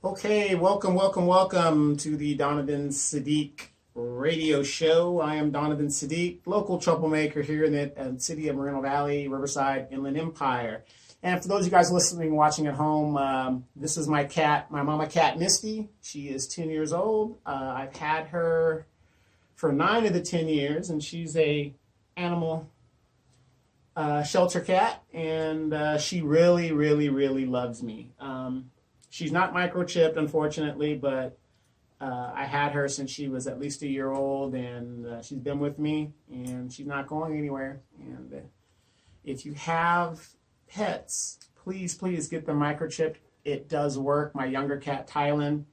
Okay, welcome to the Donovan Saadiq radio show. I am Donovan Saadiq, local troublemaker here in the city of Moreno Valley, Riverside, Inland Empire. And for those of you guys listening, watching at home, this is my cat, my mama cat, Misty. She is 10 years old. I've had her for 9 of the 10 years, and she's a animal shelter cat, and she really loves me. She's not microchipped, unfortunately, but I had her since she was at least a year old, and she's been with me, and she's not going anywhere. And if you have pets, please get them microchipped. It does work. My younger cat, Tylen,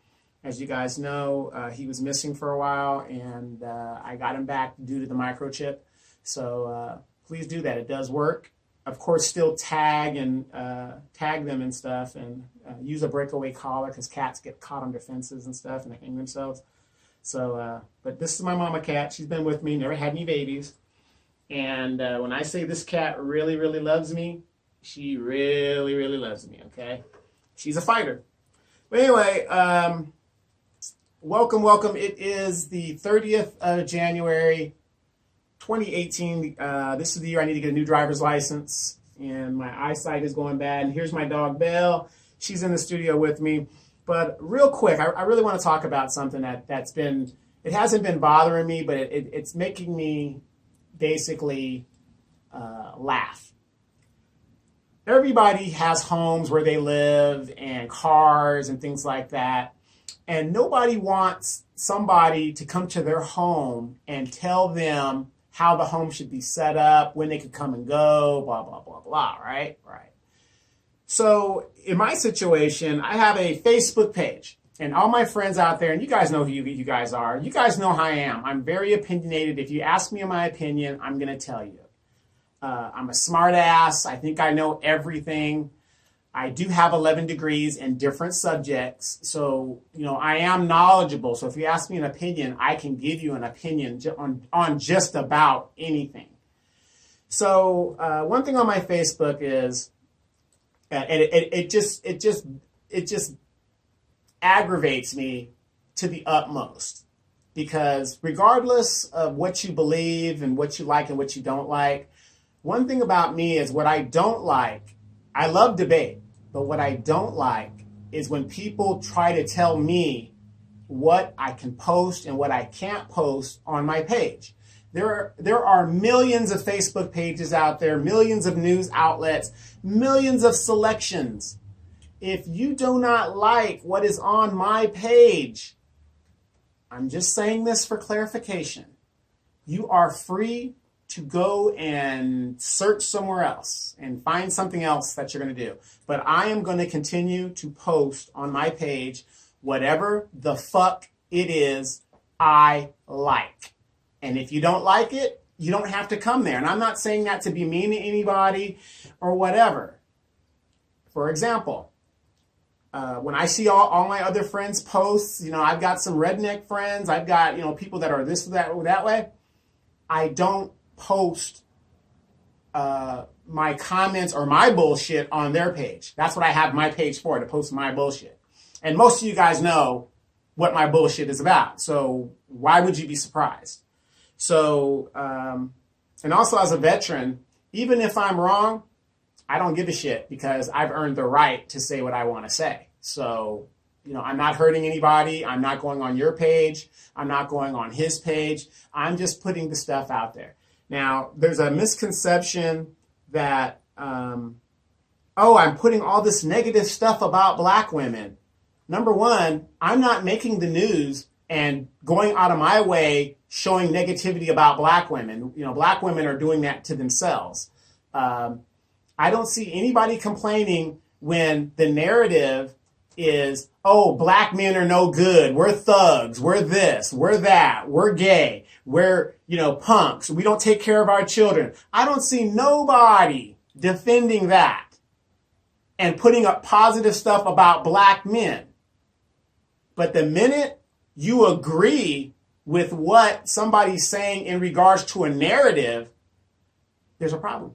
as you guys know, he was missing for a while, and I got him back due to the microchip. So please do that. It does work. Of course, still tag them and stuff, and use a breakaway collar because cats get caught under fences and stuff and they hang themselves. So, but this is my mama cat. She's been with me, never had any babies. And when I say this cat really loves me, she really loves me. Okay, she's a fighter. But anyway, welcome. It is the 30th of January. 2018, this is the year I need to get a new driver's license, and my eyesight is going bad. And here's my dog, Belle. She's in the studio with me. But real quick, I really want to talk about something that's been, it hasn't been bothering me, but it's making me basically laugh. Everybody has homes where they live and cars and things like that. And nobody wants somebody to come to their home and tell them how the home should be set up, when they could come and go, blah, right? Right. So in my situation, I have a Facebook page, and all my friends out there, and you guys know who you guys are. You guys know how I am. I'm very opinionated. If you ask me my opinion, I'm going to tell you. I'm a smart ass. I think I know everything. I do have 11 degrees in different subjects, so I am knowledgeable. So if you ask me an opinion, I can give you an opinion on just about anything. So one thing on my Facebook is, it just aggravates me to the utmost, because regardless of what you believe and what you like and what you don't like, one thing about me is what I don't like. I love debate. But what I don't like is when people try to tell me what I can post and what I can't post on my page. There are millions of Facebook pages out there, millions of news outlets, millions of selections. If you do not like what is on my page, I'm just saying this for clarification, you are free to go and search somewhere else and find something else that you're going to do. But I am going to continue to post on my page whatever the fuck it is I like. And if you don't like it, you don't have to come there. And I'm not saying that to be mean to anybody or whatever. For example, when I see all my other friends' posts, I've got some redneck friends, I've got, people that are this, that way. I don't post my comments or my bullshit on their page. That's what I have my page for, to post my bullshit. And most of you guys know what my bullshit is about. So why would you be surprised? So, and also as a veteran, even if I'm wrong, I don't give a shit, because I've earned the right to say what I want to say. So, I'm not hurting anybody. I'm not going on your page. I'm not going on his page. I'm just putting the stuff out there. Now, there's a misconception that, I'm putting all this negative stuff about black women. Number one, I'm not making the news and going out of my way showing negativity about black women. Black women are doing that to themselves. I don't see anybody complaining when the narrative is, oh, black men are no good. We're thugs. We're this. We're that. We're gay. We're, punks. We don't take care of our children. I don't see nobody defending that and putting up positive stuff about black men. But the minute you agree with what somebody's saying in regards to a narrative, there's a problem.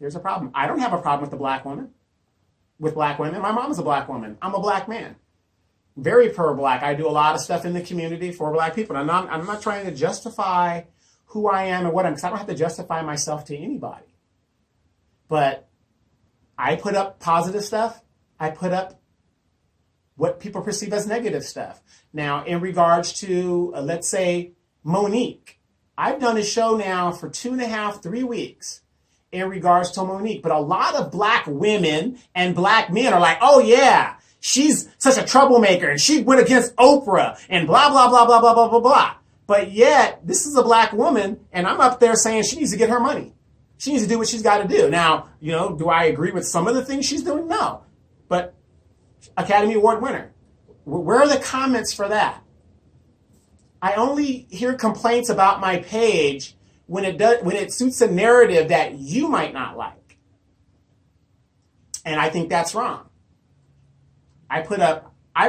There's a problem. I don't have a problem with the black woman. with black women. My mom is a black woman. I'm a black man. Very pro-black. I do a lot of stuff in the community for black people. I'm not trying to justify who I am and what I'm, because I don't have to justify myself to anybody. But I put up positive stuff. I put up what people perceive as negative stuff. Now, in regards to, let's say, Monique, I've done a show now for 2.5, 3 weeks in regards to Monique. But a lot of black women and black men are like, oh yeah, she's such a troublemaker and she went against Oprah and blah, blah, blah, blah, blah, blah, blah, blah. But yet, this is a black woman and I'm up there saying she needs to get her money. She needs to do what she's got to do. Now, do I agree with some of the things she's doing? No. But Academy Award winner. Where are the comments for that? I only hear complaints about my page when it suits a narrative that you might not like. And I think that's wrong. I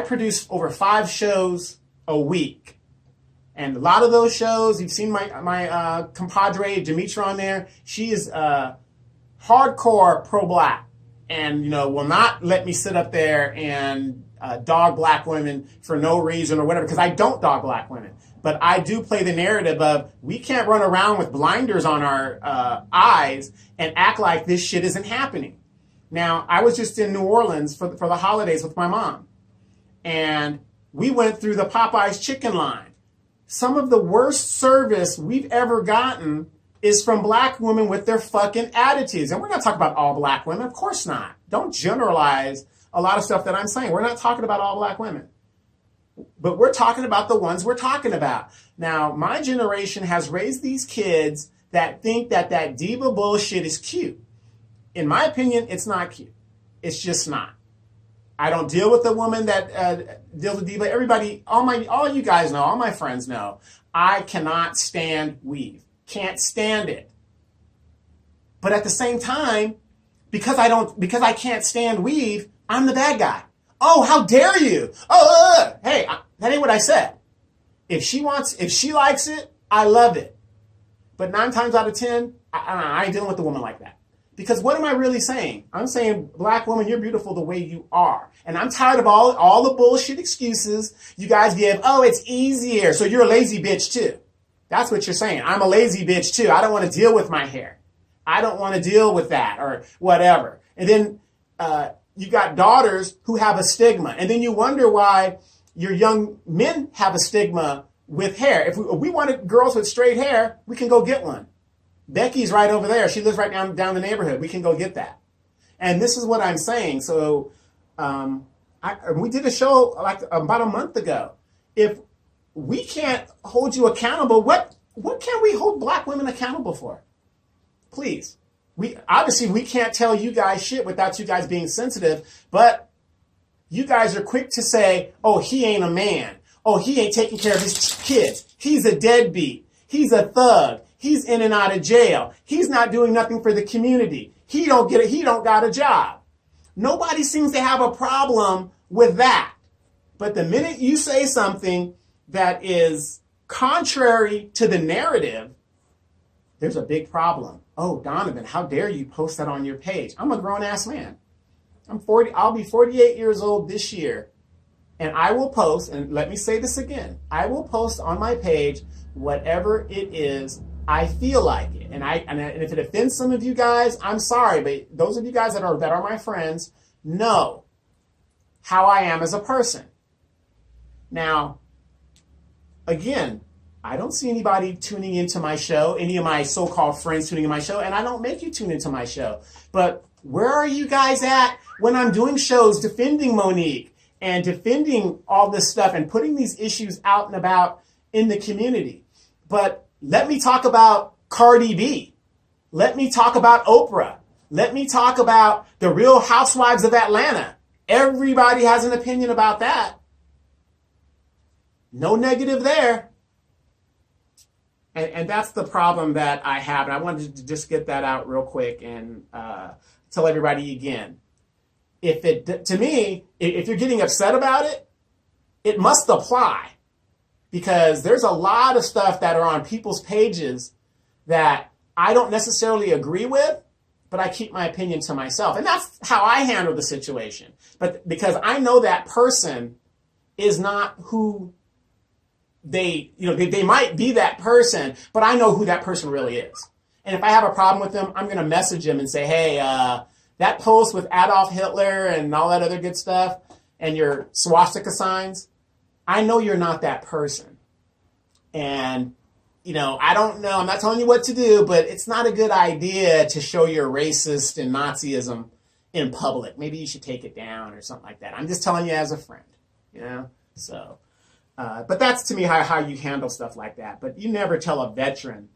produce over 5 shows a week. And a lot of those shows, you've seen my compadre, Demetra, on there. She is hardcore pro-black and, will not let me sit up there and dog black women for no reason or whatever, because I don't dog black women. But I do play the narrative of we can't run around with blinders on our eyes and act like this shit isn't happening. Now, I was just in New Orleans for the holidays with my mom. And we went through the Popeyes chicken line. Some of the worst service we've ever gotten is from black women with their fucking attitudes. And we're not talking about all black women. Of course not. Don't generalize a lot of stuff that I'm saying. We're not talking about all black women. But we're talking about the ones we're talking about. Now, my generation has raised these kids that think that diva bullshit is cute. In my opinion, it's not cute. It's just not. I don't deal with the woman that deals with diva. Everybody, all you guys know, all my friends know, I cannot stand weave. Can't stand it. But at the same time, because I can't stand weave, I'm the bad guy. Oh, how dare you? Hey, that ain't what I said. If she likes it, I love it. But 9 times out of 10, I ain't dealing with a woman like that. Because what am I really saying? I'm saying, black woman, you're beautiful the way you are. And I'm tired of all the bullshit excuses you guys give. Oh, it's easier, so you're a lazy bitch too. That's what you're saying. I'm a lazy bitch too. I don't want to deal with my hair. I don't want to deal with that or whatever. And then you got daughters who have a stigma. And then you wonder why your young men have a stigma with hair. If we wanted girls with straight hair, we can go get one. Becky's right over there. She lives right down the neighborhood. We can go get that. And this is what I'm saying. So we did a show like about a month ago. If we can't hold you accountable, what can we hold black women accountable for? Please. We can't tell you guys shit without you guys being sensitive, but you guys are quick to say, oh, he ain't a man. Oh, he ain't taking care of his kids. He's a deadbeat. He's a thug. He's in and out of jail. He's not doing nothing for the community. He don't got a job. Nobody seems to have a problem with that. But the minute you say something that is contrary to the narrative, there's a big problem. Oh, Donovan, how dare you post that on your page? I'm a grown-ass man. I'll be 48 years old this year. And I will post, and let me say this again, I will post on my page whatever it is I feel like it. And if it offends some of you guys, I'm sorry, but those of you guys that are my friends know how I am as a person. Now, again, I don't see anybody tuning into my show, any of my so-called friends tuning in my show, and I don't make you tune into my show. But where are you guys at when I'm doing shows defending Monique and defending all this stuff and putting these issues out and about in the community? But let me talk about Cardi B. Let me talk about Oprah. Let me talk about the Real Housewives of Atlanta. Everybody has an opinion about that. No negative there. And that's the problem that I have. And I wanted to just get that out real quick and tell everybody again. To me, if you're getting upset about it, it must apply. Because there's a lot of stuff that are on people's pages that I don't necessarily agree with, but I keep my opinion to myself. And that's how I handle the situation. But because I know that person is not who they might be that person, but I know who that person really is. And if I have a problem with them, I'm going to message them and say, hey, that post with Adolf Hitler and all that other good stuff and your swastika signs, I know you're not that person. And, I don't know, I'm not telling you what to do, but it's not a good idea to show your racist and Nazism in public. Maybe you should take it down or something like that. I'm just telling you as a friend, So, but that's to me how you handle stuff like that. But you never tell a veteran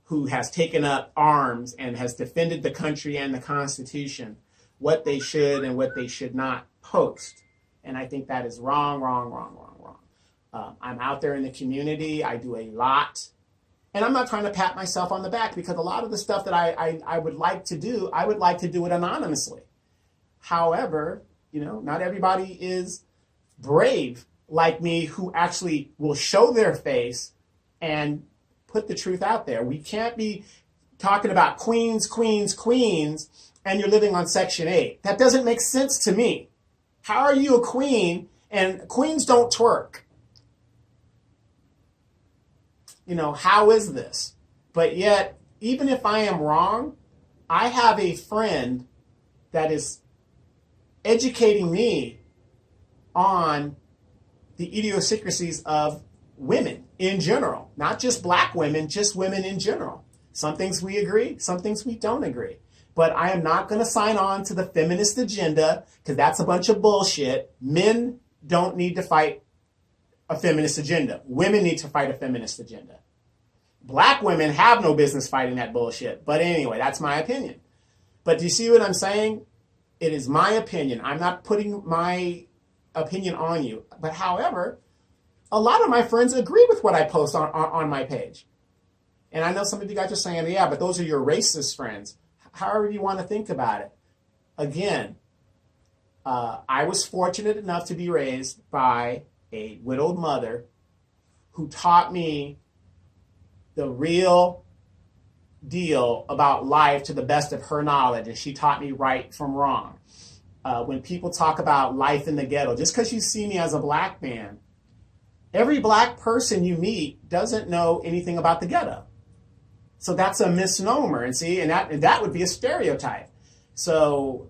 who has taken up arms and has defended the country and the Constitution what they should and what they should not post. And I think that is wrong, wrong, wrong, wrong, wrong. I'm out there in the community. I do a lot. And I'm not trying to pat myself on the back because a lot of the stuff that I would like to do, I would like to do it anonymously. However, not everybody is brave like me who actually will show their face and put the truth out there. We can't be talking about queens, queens, queens, and you're living on Section 8. That doesn't make sense to me. How are you a queen and queens don't twerk? How is this? But yet, even if I am wrong, I have a friend that is educating me on the idiosyncrasies of women in general, not just black women, just women in general. Some things we agree, some things we don't agree. But I am not going to sign on to the feminist agenda because that's a bunch of bullshit. Men don't need to fight a feminist agenda. Women need to fight a feminist agenda. Black women have no business fighting that bullshit. But anyway, that's my opinion. But do you see what I'm saying? It is my opinion. I'm not putting my opinion on you. But however, a lot of my friends agree with what I post on my page. And I know some of you guys are saying, yeah, but those are your racist friends. However you want to think about it. Again, I was fortunate enough to be raised by a widowed mother who taught me the real deal about life to the best of her knowledge. And she taught me right from wrong. When people talk about life in the ghetto, just because you see me as a black man, every black person you meet doesn't know anything about the ghetto. So that's a misnomer, and that would be a stereotype. So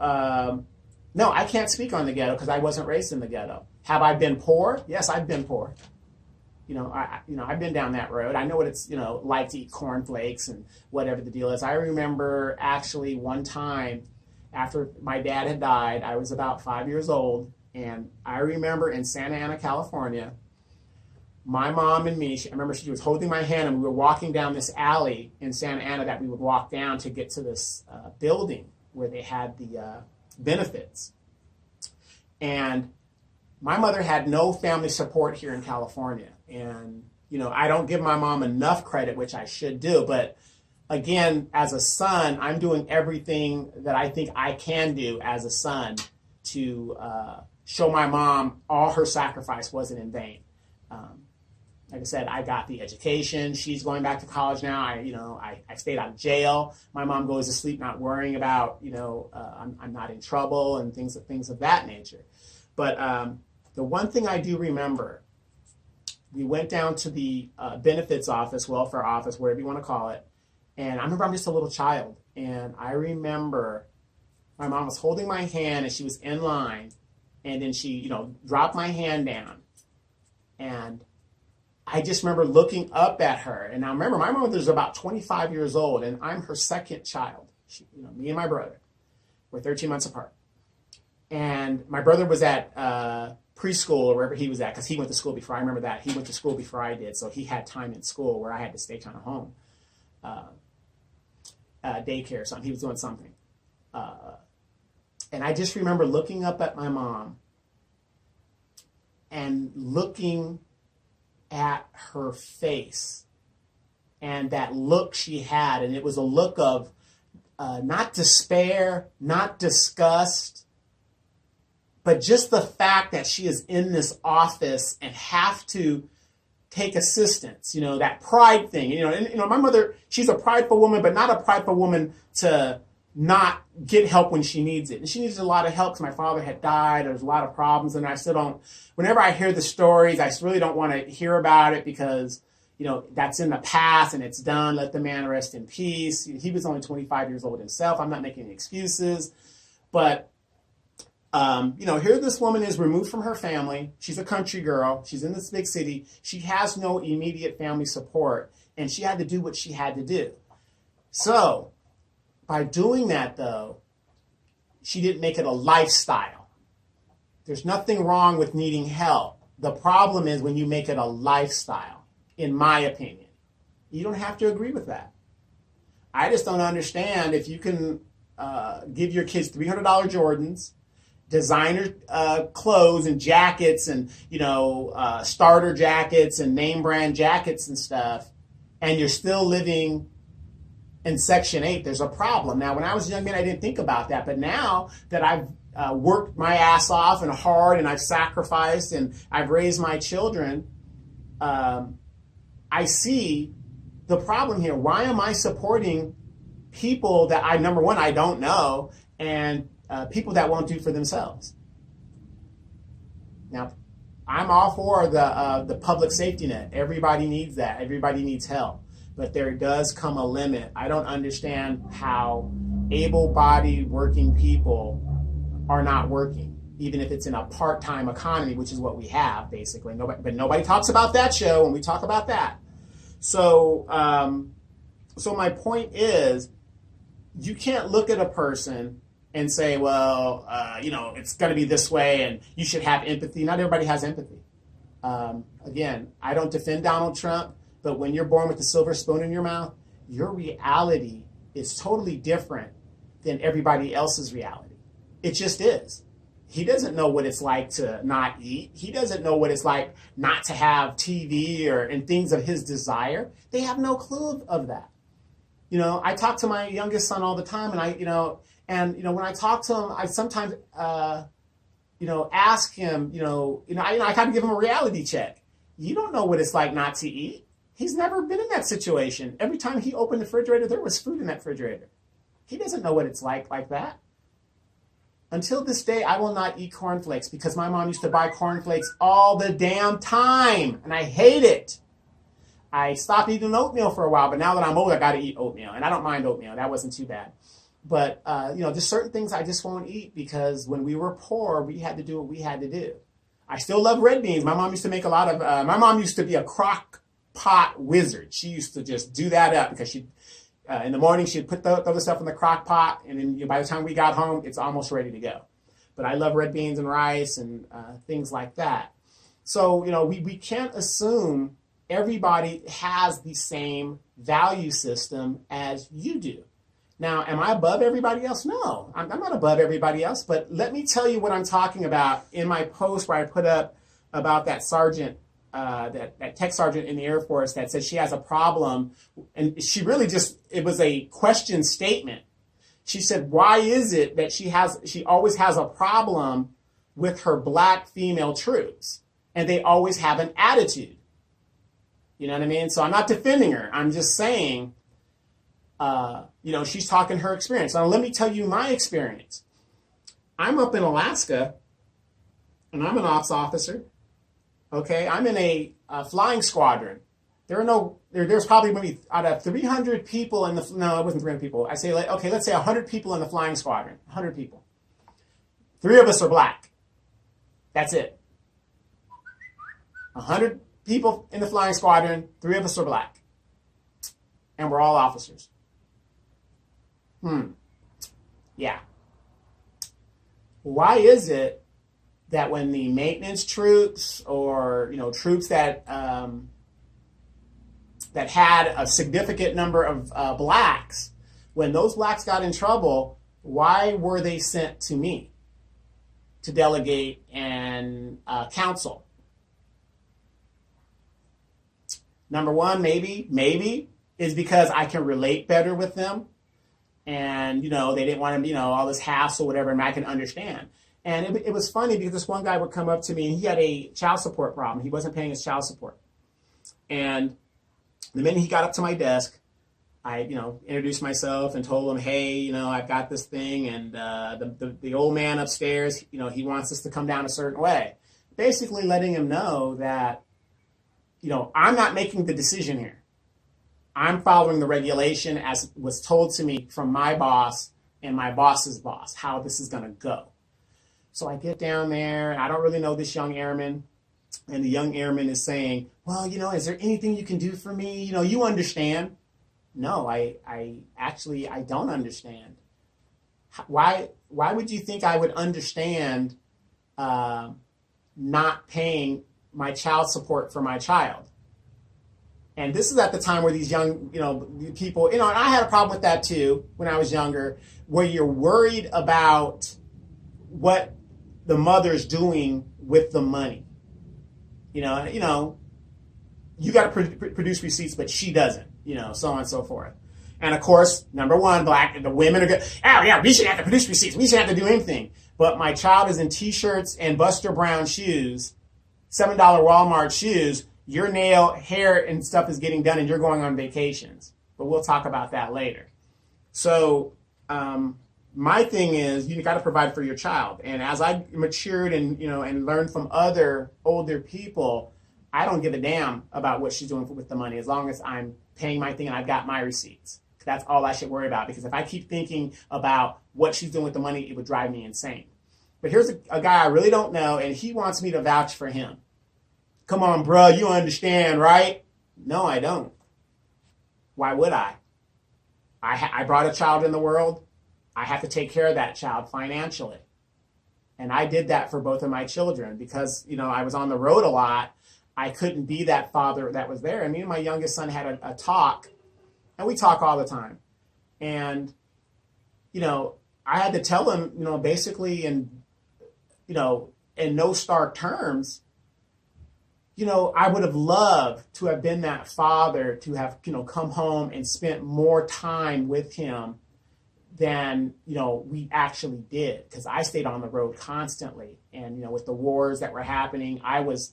no, I can't speak on the ghetto because I wasn't raised in the ghetto. Have I been poor? Yes, I've been poor. I've been down that road. I know what it's like to eat cornflakes and whatever the deal is. I remember actually one time after my dad had died, I was about 5 years old, and I remember in Santa Ana, California, my mom and me, I remember she was holding my hand and we were walking down this alley in Santa Ana that we would walk down to get to this building where they had the benefits. And my mother had no family support here in California. And, I don't give my mom enough credit, which I should do. But again, as a son, I'm doing everything that I think I can do as a son to show my mom all her sacrifice wasn't in vain. Like I said, I got the education. She's going back to college now. I stayed out of jail. My mom goes to sleep not worrying about, I'm not in trouble and things of that nature. But the one thing I do remember, we went down to the benefits office, welfare office, whatever you want to call it. And I remember I'm just a little child. And I remember my mom was holding my hand and she was in line. And then she, dropped my hand down. And I just remember looking up at her. And now remember, my mother's about 25 years old, and I'm her second child. Me and my brother. We're 13 months apart. And my brother was at preschool or wherever he was at, because he went to school before. I remember that. He went to school before I did, so he had time in school where I had to stay kind of home. Daycare or something. He was doing something. And I just remember looking up at my mom and looking at her face and that look she had. And it was a look of not despair, not disgust, but just the fact that she is in this office and have to take assistance, that pride thing. And my mother, she's a prideful woman, but not a prideful woman to not get help when she needs it. And she needed a lot of help because my father had died. There was a lot of problems. And I still don't, whenever I hear the stories, I really don't want to hear about it because, that's in the past and it's done. Let the man rest in peace. He was only 25 years old himself. I'm not making any excuses. But, here this woman is removed from her family. She's a country girl. She's in this big city. She has no immediate family support. And she had to do what she had to do. So, by doing that, though, she didn't make it a lifestyle. There's nothing wrong with needing help. The problem is when you make it a lifestyle, in my opinion. You don't have to agree with that. I just don't understand if you can give your kids $300 Jordans, designer clothes and jackets and, starter jackets and name brand jackets and stuff, and you're still living in Section 8, there's a problem. Now, when I was a young man, I didn't think about that. But now that I've worked my ass off and hard and I've sacrificed and I've raised my children, I see the problem here. Why am I supporting people that number one, I don't know, and people that won't do for themselves? Now, I'm all for the public safety net. Everybody needs that. Everybody needs help. But there does come a limit. I don't understand how able-bodied working people are not working, even if it's in a part-time economy, which is what we have, basically. But nobody talks about that show when we talk about that. So my point is, you can't look at a person and say, well, it's going to be this way and you should have empathy. Not everybody has empathy. Again, I don't defend Donald Trump. But when you're born with a silver spoon in your mouth, your reality is totally different than everybody else's reality. It just is. He doesn't know what it's like to not eat. He doesn't know what it's like not to have TV and things of his desire. They have no clue of that. I talk to my youngest son all the time, and when I talk to him, I sometimes, ask him, I kind of give him a reality check. You don't know what it's like not to eat. He's never been in that situation. Every time he opened the refrigerator, there was food in that refrigerator. He doesn't know what it's like that. Until this day, I will not eat cornflakes because my mom used to buy cornflakes all the damn time, and I hate it. I stopped eating oatmeal for a while, but now that I'm old, I got to eat oatmeal, and I don't mind oatmeal. That wasn't too bad. But, just certain things I just won't eat because when we were poor, we had to do what we had to do. I still love red beans. My mom used to make a lot of, my mom used to be a crock pot wizard. She used to just do that up because she, in the morning, she'd throw the stuff in the crock pot, and then by the time we got home, it's almost ready to go. But I love red beans and rice and things like that. So, we can't assume everybody has the same value system as you do. Now, am I above everybody else? No, I'm not above everybody else, but let me tell you what I'm talking about in my post where I put up about that sergeant, that tech sergeant in the Air Force that said she has a problem, and she really it was a question statement. She said, why is it that she always has a problem with her black female troops, and they always have an attitude? You know what I mean? So I'm not defending her. I'm just saying, she's talking her experience. Now, let me tell you my experience. I'm up in Alaska, and I'm an ops officer. Okay, I'm in a flying squadron. There's probably maybe out of 300 people no, it wasn't 300 people. I say, let's say 100 people in the flying squadron. 100 people. 3 of us are black. That's it. 100 people in the flying squadron, 3 of us are black. And we're all officers. Yeah. Why is it that when the maintenance troops or, troops that had a significant number of blacks, when those blacks got in trouble, why were they sent to me to delegate and counsel? Number one, maybe is because I can relate better with them. And, they didn't want to, all this hassle, whatever, and I can understand. And it was funny because this one guy would come up to me and he had a child support problem. He wasn't paying his child support. And the minute he got up to my desk, I, introduced myself and told him, hey, I've got this thing, and the old man upstairs, he wants us to come down a certain way. Basically letting him know that, I'm not making the decision here. I'm following the regulation as was told to me from my boss and my boss's boss, how this is going to go. So I get down there, and I don't really know this young airman. And the young airman is saying, well, is there anything you can do for me? You understand. No, I don't understand. Why would you think I would understand not paying my child support for my child? And this is at the time where these young, people, and I had a problem with that too when I was younger, where you're worried about what the mother's doing with the money. You got to produce receipts, but she doesn't, so on and so forth. And of course, number one, the women are good. Oh yeah, we should have to produce receipts. We should have to do anything. But my child is in t-shirts and Buster Brown shoes, $7 Walmart shoes. Your nail, hair, and stuff is getting done, and you're going on vacations. But we'll talk about that later. So my thing is, you got to provide for your child. And as I matured and and learned from other older people, I don't give a damn about what she's doing with the money as long as I'm paying my thing and I've got my receipts. That's all I should worry about, because if I keep thinking about what she's doing with the money, it would drive me insane. But here's a guy I really don't know, and he wants me to vouch for him. Come on, bro, you understand, right? No, I don't. Why would I? I brought a child in the world. I have to take care of that child financially. And I did that for both of my children because, I was on the road a lot. I couldn't be that father that was there. And me and my youngest son had a talk, and we talk all the time. And, I had to tell him, basically in no stark terms, I would have loved to have been that father, to have, come home and spent more time with him than, we actually did. Because I stayed on the road constantly. And, with the wars that were happening, I was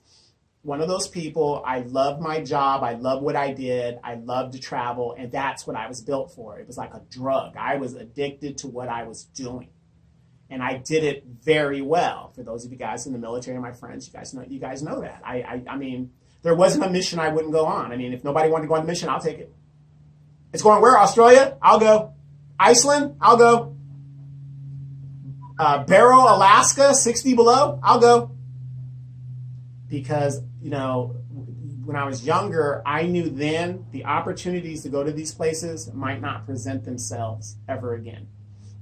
one of those people. I loved my job. I loved what I did. I loved to travel. And that's what I was built for. It was like a drug. I was addicted to what I was doing. And I did it very well. For those of you guys in the military, my friends, you guys know that. I mean, there wasn't a mission I wouldn't go on. I mean, if nobody wanted to go on a mission, I'll take it. It's going where? Australia? I'll go. Iceland? I'll go. Barrow, Alaska, 60 below? I'll go. Because, when I was younger, I knew then the opportunities to go to these places might not present themselves ever again.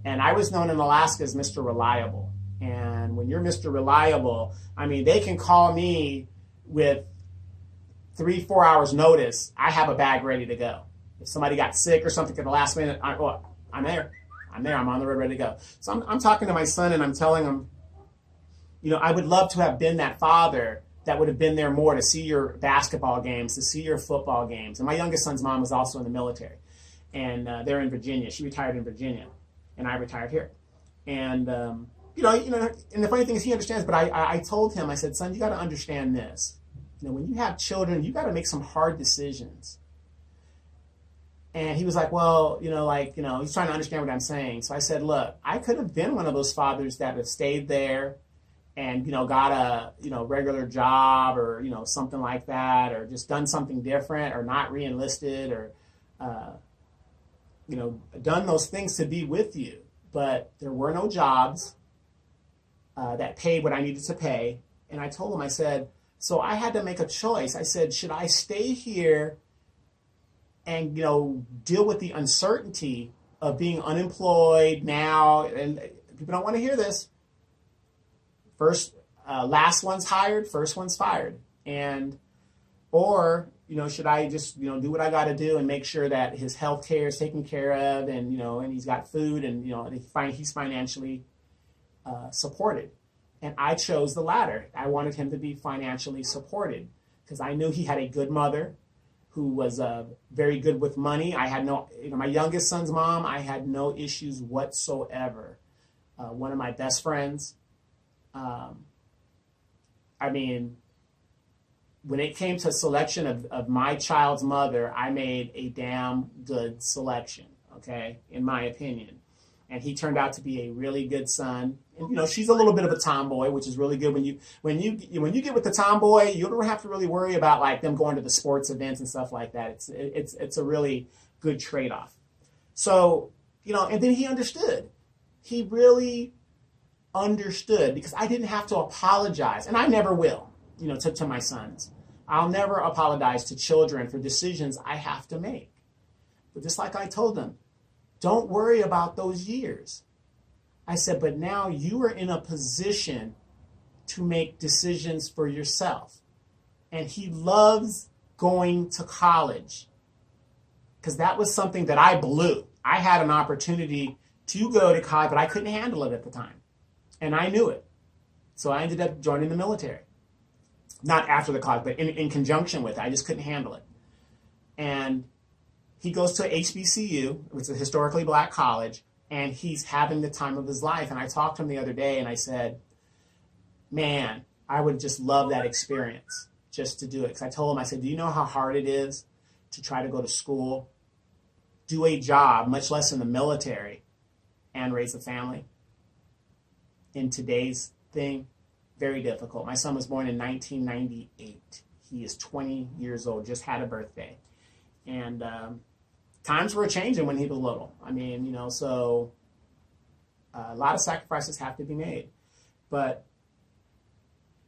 And I was known in Alaska as Mr. Reliable. And when you're Mr. Reliable, I mean, they can call me with 3-4 hours notice. I have a bag ready to go. If somebody got sick or something at the last minute, I'm there. I'm on the road ready to go. So I'm talking to my son and I'm telling him, I would love to have been that father that would have been there more to see your basketball games, to see your football games. And my youngest son's mom was also in the military. And they're in Virginia. She retired in Virginia. And I retired here. And, and the funny thing is he understands, but I told him, I said, son, you got to understand this. When you have children, you got to make some hard decisions. And he was like, well, he's trying to understand what I'm saying. So I said, look, I could have been one of those fathers that have stayed there and, got a, regular job or, something like that, or just done something different or not re-enlisted or, done those things to be with you. But there were no jobs that paid what I needed to pay. And I told him, I said, so I had to make a choice. I said, should I stay here and, deal with the uncertainty of being unemployed now? And people don't want to hear this. Last one's hired, first one's fired. Or should I just, do what I got to do and make sure that his health care is taken care of and, and he's got food and, he's financially supported. And I chose the latter. I wanted him to be financially supported because I knew he had a good mother who was very good with money. I had my youngest son's mom, I had no issues whatsoever. One of my best friends, when it came to selection of my child's mother, I made a damn good selection, okay, in my opinion. And he turned out to be a really good son. And you know, she's a little bit of a tomboy, which is really good. When you get with the tomboy, you don't have to really worry about like them going to the sports events and stuff like that. It's a really good trade-off. So, you know, and then he understood. He really understood, because I didn't have to apologize, and I never will, you know, to my sons. I'll never apologize to children for decisions I have to make. But just like I told them, don't worry about those years. I said, but now you are in a position to make decisions for yourself. And he loves going to college, because that was something that I blew. I had an opportunity to go to college, but I couldn't handle it at the time. And I knew it. So I ended up joining the military. Not after the college, but in conjunction with it. I just couldn't handle it. And he goes to HBCU, which is a historically black college, and he's having the time of his life. And I talked to him the other day, and I said, man, I would just love that experience just to do it. Because I told him, I said, do you know how hard it is to try to go to school, do a job, much less in the military, and raise a family? In today's thing, very difficult. My son was born in 1998. He is 20 years old, just had a birthday. And times were changing when he was little. I mean, you know, so a lot of sacrifices have to be made. But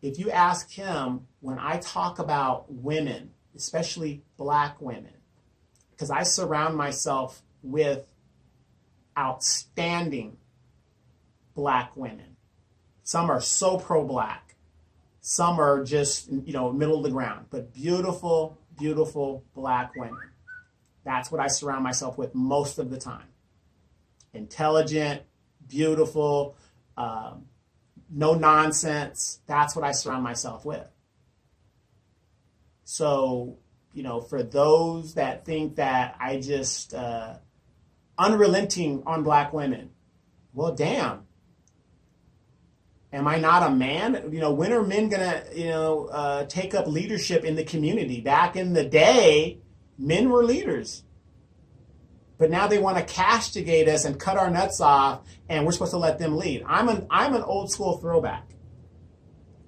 if you ask him, when I talk about women, especially black women, because I surround myself with outstanding black women. Some are so pro-black. Some are just, you know, middle of the ground. But beautiful, beautiful black women. That's what I surround myself with most of the time. Intelligent, beautiful, no nonsense. That's what I surround myself with. So, you know, for those that think that I just unrelenting on black women, well, damn. Am I not a man? You know, when are men gonna, you know, take up leadership in the community? Back in the day, men were leaders. But now they want to castigate us and cut our nuts off, and we're supposed to let them lead. I'm an old school throwback.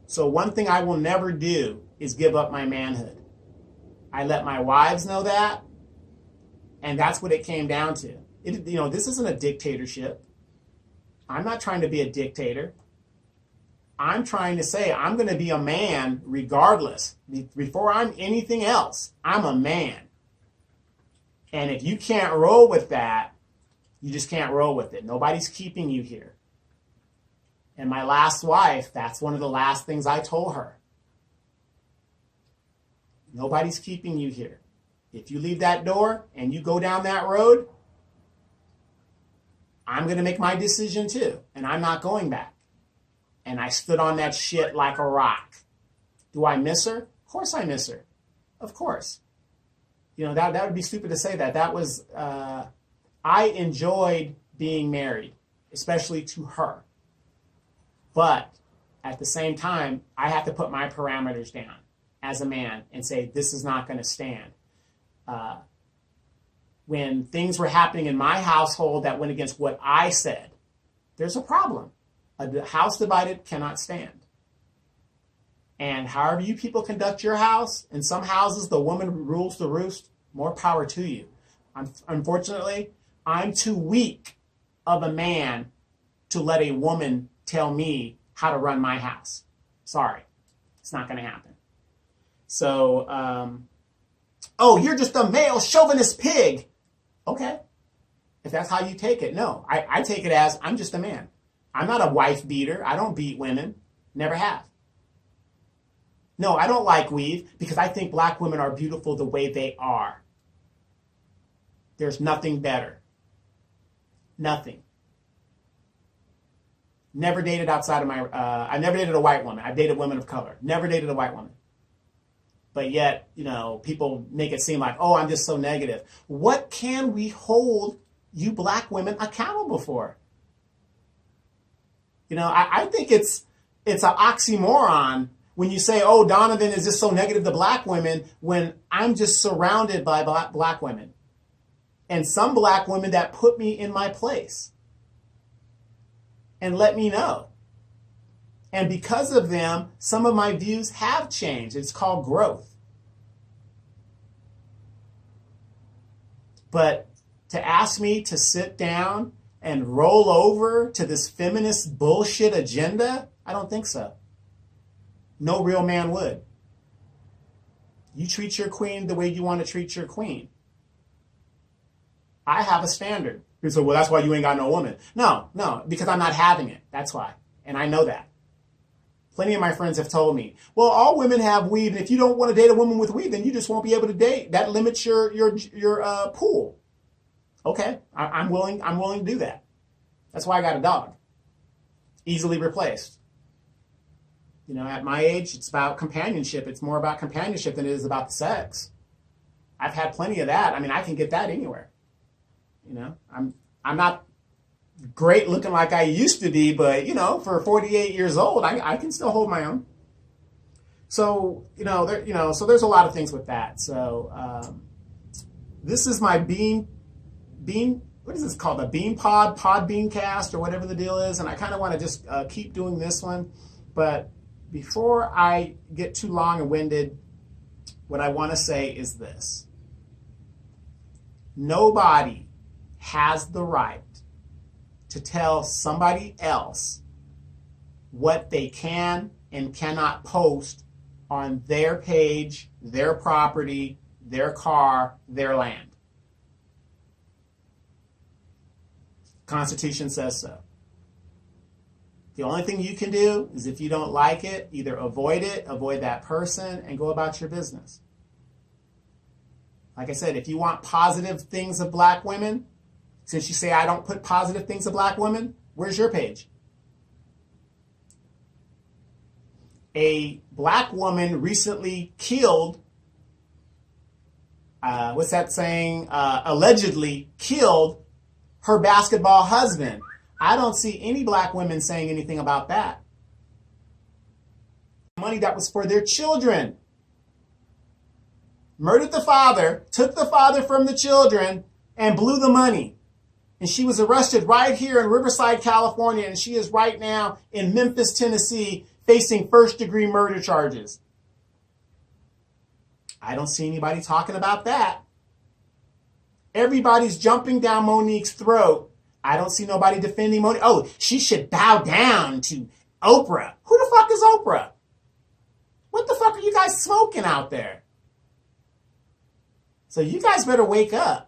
So one thing I will never do is give up my manhood. I let my wives know that, and that's what it came down to. You know, this isn't a dictatorship. I'm not trying to be a dictator. I'm trying to say I'm going to be a man regardless. Before I'm anything else, I'm a man. And if you can't roll with that, you just can't roll with it. Nobody's keeping you here. And my last wife, that's one of the last things I told her. Nobody's keeping you here. If you leave that door and you go down that road, I'm going to make my decision too. And I'm not going back. And I stood on that shit like a rock. Do I miss her? Of course I miss her. Of course. You know, that would be stupid to say that. That was, I enjoyed being married, especially to her. But at the same time, I have to put my parameters down as a man and say, this is not going to stand. When things were happening in my household that went against what I said, there's a problem. A house divided cannot stand. And however you people conduct your house, in some houses the woman rules the roost, more power to you. Unfortunately, I'm too weak of a man to let a woman tell me how to run my house. Sorry, it's not going to happen. So, oh, you're just a male chauvinist pig. Okay, if that's how you take it. No, I take it as I'm just a man. I'm not a wife beater. I don't beat women. Never have. No, I don't like weave because I think black women are beautiful the way they are. There's nothing better. Nothing. Never dated outside of my, I never dated a white woman. I've dated women of color. Never dated a white woman. But yet, you know, people make it seem like, oh, I'm just so negative. What can we hold you black women accountable for? You know, I think it's an oxymoron when you say, oh, Donovan is just so negative to black women, when I'm just surrounded by black women. And some black women that put me in my place and let me know. And because of them, some of my views have changed. It's called growth. But to ask me to sit down and roll over to this feminist bullshit agenda, I don't think so. No real man would. You treat your queen the way you want to treat your queen. I have a standard. You say, well, that's why you ain't got no woman. No, because I'm not having it. That's why. And I know that. Plenty of my friends have told me, well, all women have weave, and if you don't want to date a woman with weave, then you just won't be able to date. That limits your pool. Okay, I'm willing to do that. That's why I got a dog. Easily replaced. You know, at my age, it's about companionship. It's more about companionship than it is about the sex. I've had plenty of that. I mean, I can get that anywhere. You know, I'm not great looking like I used to be, but, you know, for 48 years old, I can still hold my own. So, so there's a lot of things with that. So this is my bean, what is this called? The Bean Bean cast, or whatever the deal is. And I kind of want to just keep doing this one. But before I get too long and winded, what I want to say is this. Nobody has the right to tell somebody else what they can and cannot post on their page, their property, their car, their land. Constitution says so. The only thing you can do is, if you don't like it, either avoid that person, and go about your business. Like I said, if you want positive things of black women, since you say I don't put positive things of black women, where's your page? A black woman recently killed, allegedly killed her basketball husband. I don't see any black women saying anything about that. Money that was for their children. Murdered the father, took the father from the children, and blew the money. And she was arrested right here in Riverside, California, and she is right now in Memphis, Tennessee, facing first-degree murder charges. I don't see anybody talking about that. Everybody's jumping down Monique's throat. I don't see nobody defending Monique. Oh, she should bow down to Oprah. Who the fuck is Oprah? What the fuck are you guys smoking out there? So you guys better wake up.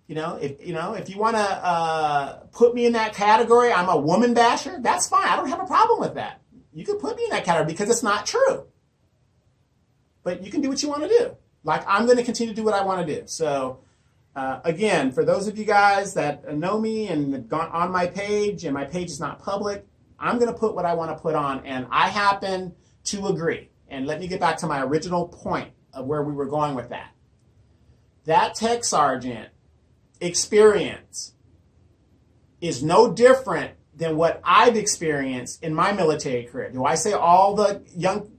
If you want to put me in that category, I'm a woman basher, that's fine. I don't have a problem with that. You can put me in that category because it's not true. But you can do what you want to do. Like, I'm going to continue to do what I want to do. So, again, for those of you guys that know me and have gone on my page, and my page is not public, I'm going to put what I want to put on. And I happen to agree. And let me get back to my original point of where we were going with that. That tech sergeant experience is no different than what I've experienced in my military career. Do I say all the young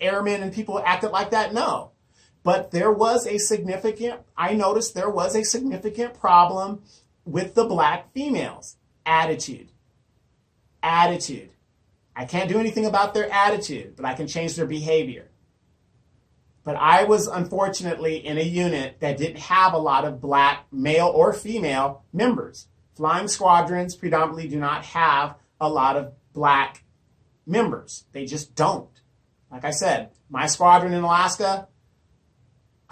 airmen and people acted like that? No. But I noticed there was a significant problem with the black females. Attitude. I can't do anything about their attitude, but I can change their behavior. But I was unfortunately in a unit that didn't have a lot of black male or female members. Flying squadrons predominantly do not have a lot of black members. They just don't. Like I said, my squadron in Alaska,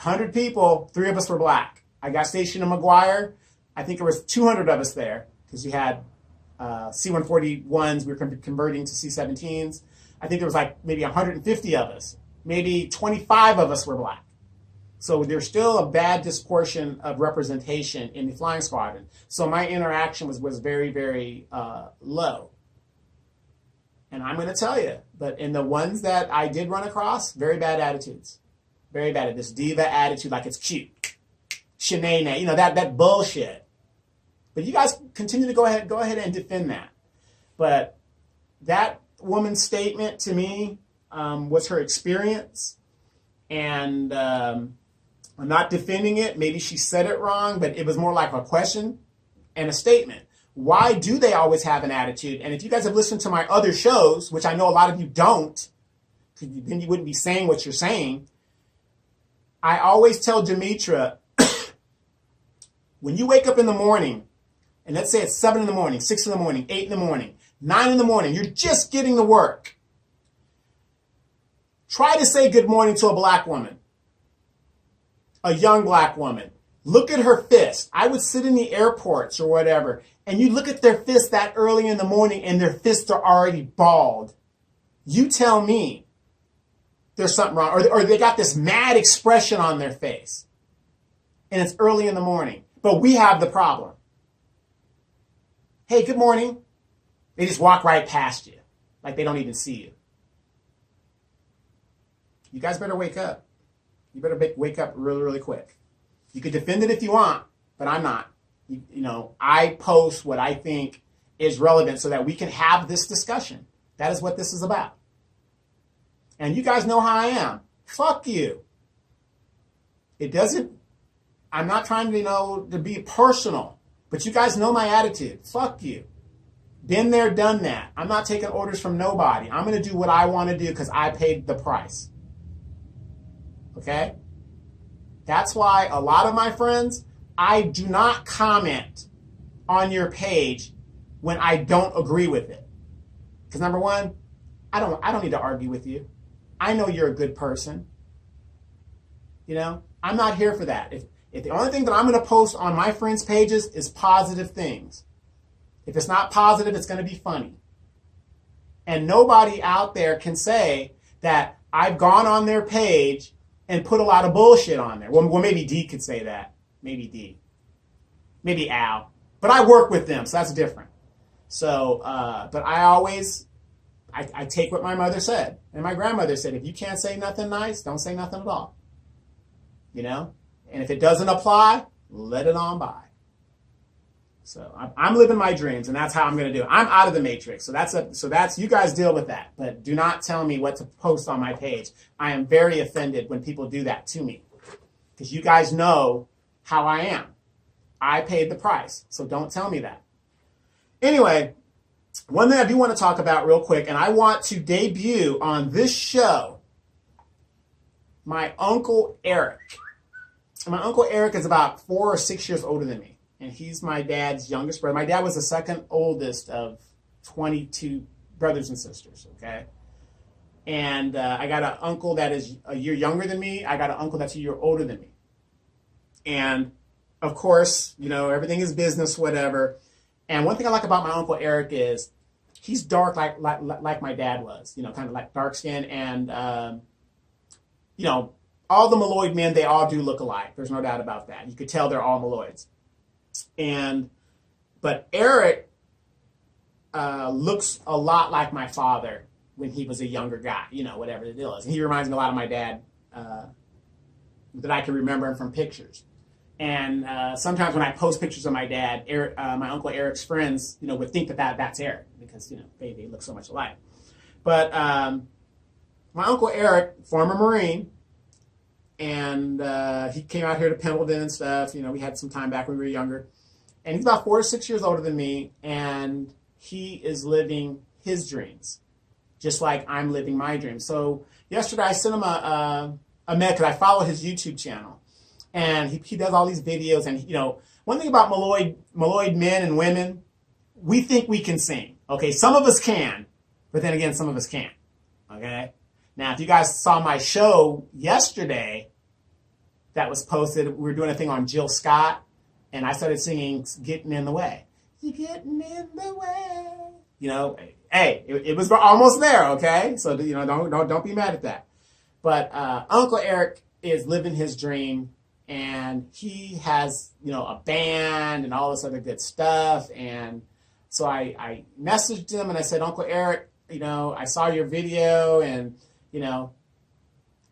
100 people, 3 of us were black. I got stationed in McGuire. I think there was 200 of us there because we had C-141s. We were converting to C-17s. I think there was like maybe 150 of us. Maybe 25 of us were black. So there's still a bad disproportion of representation in the flying squadron. So my interaction was very, very low. And I'm going to tell you, but in the ones that I did run across, very bad attitudes. Very bad. This diva attitude, like it's cute. Shanae, that bullshit. But you guys continue to go ahead and defend that. But that woman's statement to me was her experience. And I'm not defending it. Maybe she said it wrong, but it was more like a question and a statement. Why do they always have an attitude? And if you guys have listened to my other shows, which I know a lot of you don't, because then you wouldn't be saying what you're saying, I always tell Demetra, when you wake up in the morning, and let's say it's 7 in the morning, 6 in the morning, 8 in the morning, 9 in the morning, you're just getting to work. Try to say good morning to a black woman, a young black woman. Look at her fist. I would sit in the airports or whatever, and you look at their fists that early in the morning and their fists are already bald. You tell me there's something wrong, or they got this mad expression on their face, and it's early in the morning. But we have the problem. Hey, good morning. They just walk right past you, like they don't even see you. You guys better wake up. You better wake up really, really quick. You can defend it if you want, but I'm not. You know, I post what I think is relevant so that we can have this discussion. That is what this is about. And you guys know how I am. Fuck you. It doesn't, I'm not trying to, to be personal, but you guys know my attitude. Fuck you. Been there, done that. I'm not taking orders from nobody. I'm going to do what I want to do because I paid the price. Okay? That's why a lot of my friends, I do not comment on your page when I don't agree with it. Because number one, I don't need to argue with you. I know you're a good person. I'm not here for that. If the only thing that I'm going to post on my friends' pages is positive things. If it's not positive, it's going to be funny. And nobody out there can say that I've gone on their page and put a lot of bullshit on there. Well, maybe D could say that. Maybe D. Maybe Al. But I work with them, so that's different. So, but I always, I take what my mother said. And my grandmother said, if you can't say nothing nice, don't say nothing at all. And if it doesn't apply, let it on by. So I'm living my dreams, and that's how I'm going to do it. I'm out of the matrix. So that's you guys deal with that. But do not tell me what to post on my page. I am very offended when people do that to me, because you guys know how I am. I paid the price, so don't tell me that. Anyway, one thing I do want to talk about real quick, and I want to debut on this show my Uncle Eric. My Uncle Eric is about 4 or 6 years older than me. And he's my dad's youngest brother. My dad was the second oldest of 22 brothers and sisters, okay? And I got an uncle that is a year younger than me. I got an uncle that's a year older than me. And, of course, everything is business, whatever. And one thing I like about my Uncle Eric is he's dark like my dad was, kind of like dark skin. And, all the Malloyd men, they all do look alike. There's no doubt about that. You could tell they're all Malloyds. But Eric looks a lot like my father when he was a younger guy, whatever the deal is. And he reminds me a lot of my dad that I can remember him from pictures. And sometimes when I post pictures of my dad, Eric, my Uncle Eric's friends, would think that's Eric because, they look so much alike. But my Uncle Eric, former Marine, and he came out here to Pendleton and stuff. We had some time back when we were younger. And he's about 4 or 6 years older than me, and he is living his dreams, just like I'm living my dreams. So yesterday I sent him a mail because I follow his YouTube channel. And he does all these videos. And, one thing about Malloyd men and women, we think we can sing. Okay, some of us can, but then again, some of us can't. Okay? Now, if you guys saw my show yesterday that was posted, we were doing a thing on Jill Scott, and I started singing Getting in the Way. You're getting in the way. Hey, it was almost there, okay? So, don't be mad at that. But Uncle Eric is living his dream, and he has, a band and all this other good stuff. And so I messaged him, and I said, Uncle Eric, I saw your video, and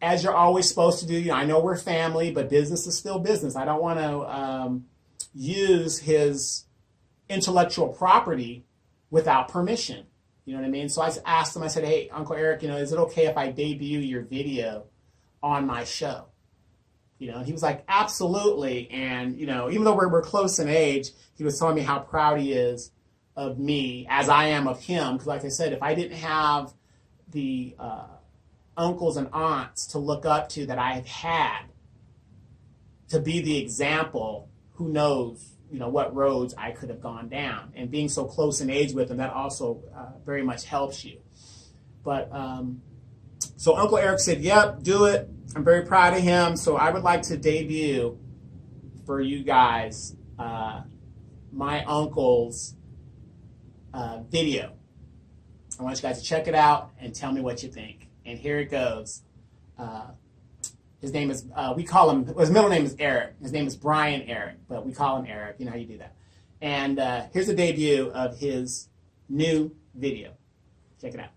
as you're always supposed to do, I know we're family, but business is still business. I don't want to use his intellectual property without permission. You know what I mean? So I asked him, I said, hey, Uncle Eric, is it okay if I debut your video on my show? He was like, absolutely. And, even though we're close in age, he was telling me how proud he is of me as I am of him. Because like I said, if I didn't have the uncles and aunts to look up to that I've had to be the example, who knows, what roads I could have gone down. And being so close in age with them, that also very much helps you. But so Uncle Eric said, yep, do it. I'm very proud of him. So I would like to debut for you guys my uncle's video. I want you guys to check it out and tell me what you think. And here it goes. His name is, we call him, his middle name is Eric. His name is Brian Eric, but we call him Eric. You know how you do that. And here's the debut of his new video. Check it out.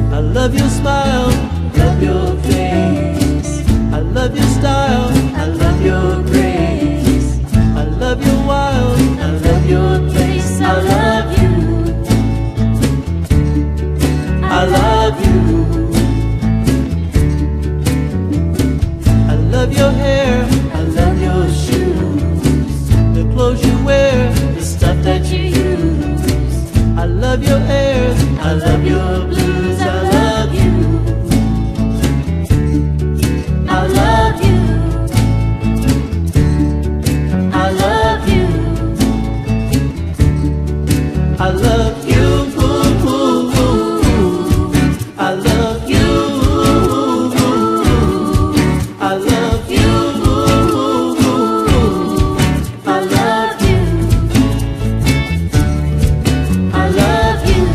I love your smile, love your face. I love your style, I love your grace. I love your wild, I love your place. I love you, I love you. I love your hair, I love your shoes. The clothes you wear, the stuff that you use. I love your airs, I love your blues. I love you, I love you, I love you, I love you, ooh, ooh, ooh. I love you, ooh, ooh. I love you, ooh, ooh. I love you, I love you.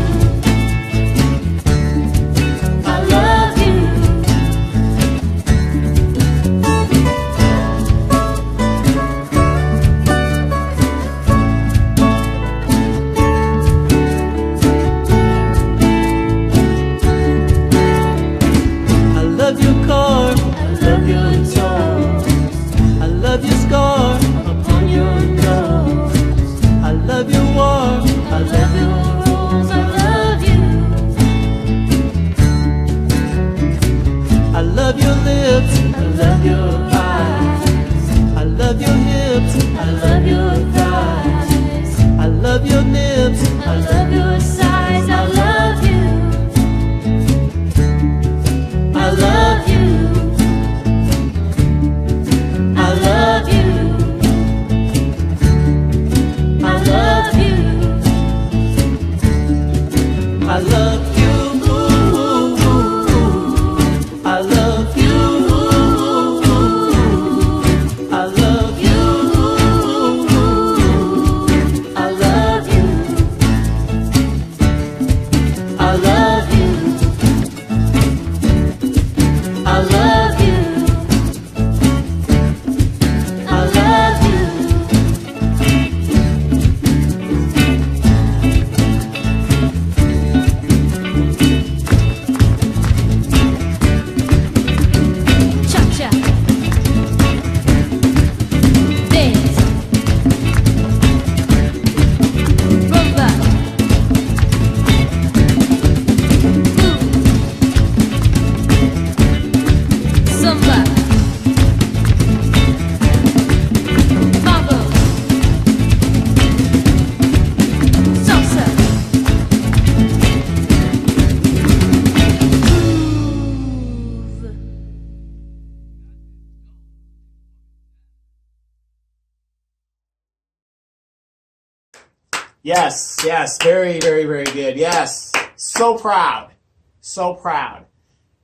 Yes, very, very, very good. Yes, so proud, so proud.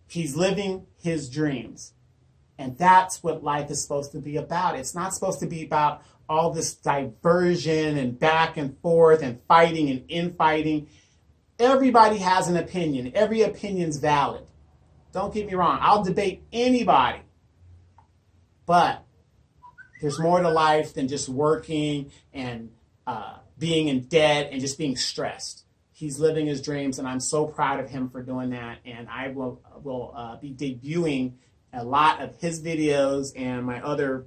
He's living his dreams. And that's what life is supposed to be about. It's not supposed to be about all this diversion and back and forth and fighting and infighting. Everybody has an opinion. Every opinion's valid. Don't get me wrong. I'll debate anybody. But there's more to life than just working and being in debt and just being stressed. He's living his dreams, and I'm so proud of him for doing that. And I will be debuting a lot of his videos and my other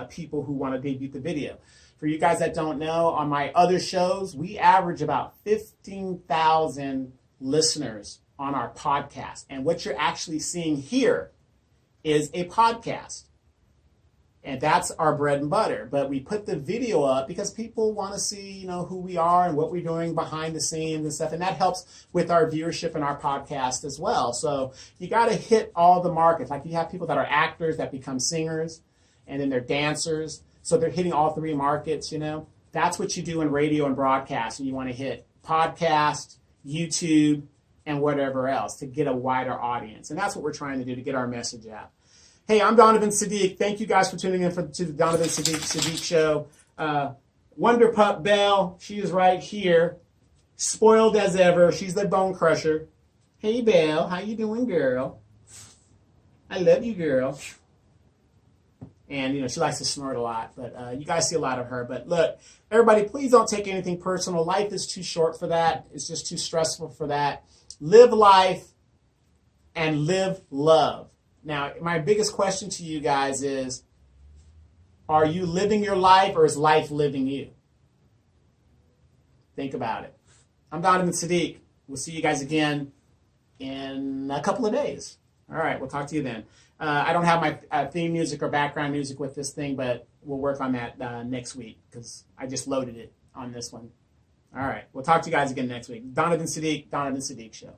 people who want to debut the video. For you guys that don't know, on my other shows, we average about 15,000 listeners on our podcast. And what you're actually seeing here is a podcast. And that's our bread and butter. But we put the video up because people want to see, you know, who we are and what we're doing behind the scenes and stuff. And that helps with our viewership and our podcast as well. So you got to hit all the markets. Like you have people that are actors that become singers, and then they're dancers. So they're hitting all three markets, you know. That's what you do in radio and broadcast. And you want to hit podcast, YouTube, and whatever else to get a wider audience. And that's what we're trying to do to get our message out. Hey, I'm Donovan Saadiq. Thank you guys for tuning in to the Donovan Saadiq Show. Wonder Pup Belle, she is right here. Spoiled as ever. She's the bone crusher. Hey, Belle, how you doing, girl? I love you, girl. And, you know, she likes to snort a lot. But you guys see a lot of her. But look, everybody, please don't take anything personal. Life is too short for that. It's just too stressful for that. Live life and live love. Now, my biggest question to you guys is, are you living your life or is life living you? Think about it. I'm Donovan Saadiq. We'll see you guys again in a couple of days. All right, we'll talk to you then. I don't have my theme music or background music with this thing, but we'll work on that next week because I just loaded it on this one. All right, we'll talk to you guys again next week. Donovan Saadiq Show.